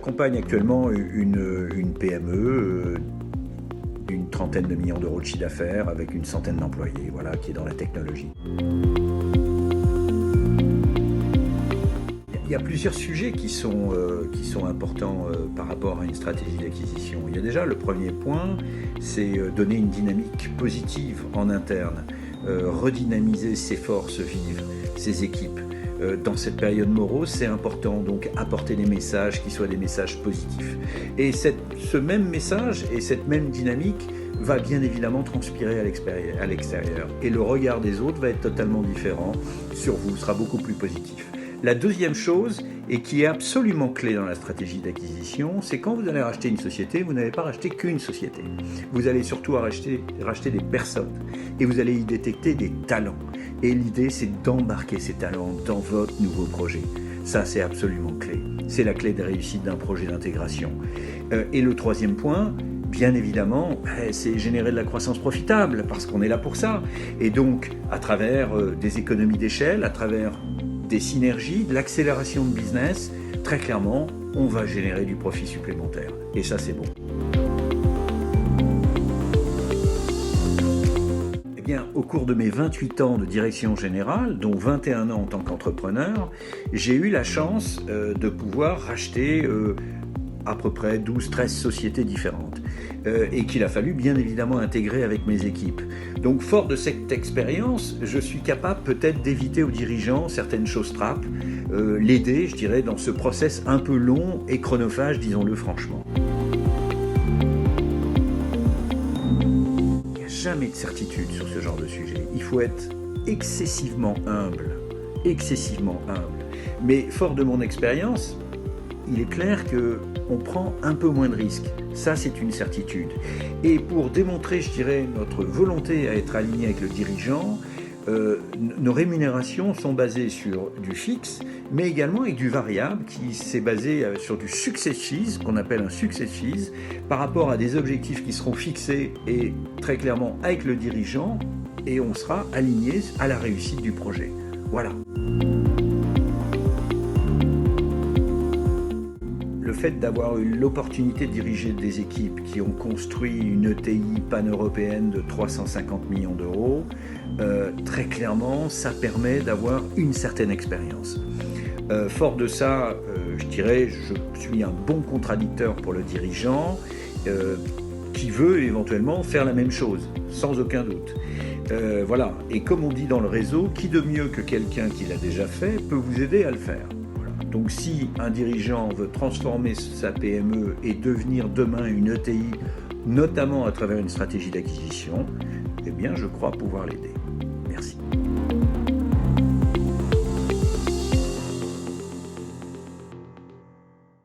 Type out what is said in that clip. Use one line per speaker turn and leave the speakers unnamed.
j'accompagne actuellement une PME d'une trentaine de millions d'euros de chiffre d'affaires avec une centaine d'employés, voilà, qui est dans la technologie. Il y a plusieurs sujets qui sont importants par rapport à une stratégie d'acquisition. Il y a déjà le premier point, c'est donner une dynamique positive en interne, redynamiser ses forces vives, ses équipes. Dans cette période morose, c'est important, donc apporter des messages qui soient des messages positifs. Et ce même message et cette même dynamique va bien évidemment transpirer à l'extérieur. Et le regard des autres va être totalement différent sur vous, sera beaucoup plus positif. La deuxième chose, et qui est absolument clé dans la stratégie d'acquisition, c'est quand vous allez racheter une société, vous n'allez pas racheter qu'une société. Vous allez surtout racheter des personnes et vous allez y détecter des talents. Et l'idée, c'est d'embarquer ces talents dans votre nouveau projet. Ça, c'est absolument clé. C'est la clé de réussite d'un projet d'intégration. Et le troisième point, bien évidemment, c'est générer de la croissance profitable, parce qu'on est là pour ça. Et donc, à travers des économies d'échelle, à travers des synergies, de l'accélération de business, très clairement, on va générer du profit supplémentaire. Et ça, c'est bon. Eh bien, au cours de mes 28 ans de direction générale, dont 21 ans en tant qu'entrepreneur, j'ai eu la chance de pouvoir racheter à peu près 12-13 sociétés différentes et qu'il a fallu bien évidemment intégrer avec mes équipes. Donc fort de cette expérience, je suis capable peut-être d'éviter aux dirigeants certaines choses trappes, l'aider, je dirais, dans ce process un peu long et chronophage, disons-le franchement. Il n'y a jamais de certitude sur ce genre de sujet. Il faut être excessivement humble. Mais fort de mon expérience, il est clair qu'on prend un peu moins de risques. Ça, c'est une certitude. Et pour démontrer, je dirais, notre volonté à être aligné avec le dirigeant, nos rémunérations sont basées sur du fixe, mais également avec du variable qui s'est basé sur du success fees, qu'on appelle un success fees, par rapport à des objectifs qui seront fixés et très clairement avec le dirigeant, et on sera aligné à la réussite du projet. Voilà. Le fait d'avoir eu l'opportunité de diriger des équipes qui ont construit une ETI pan-européenne de 350 millions d'euros, très clairement, ça permet d'avoir une certaine expérience. Fort de ça, je dirais, je suis un bon contradicteur pour le dirigeant qui veut éventuellement faire la même chose, sans aucun doute. Voilà. Et comme on dit dans le réseau, qui de mieux que quelqu'un qui l'a déjà fait peut vous aider à le faire. Donc si un dirigeant veut transformer sa PME et devenir demain une ETI, notamment à travers une stratégie d'acquisition, eh bien je crois pouvoir l'aider.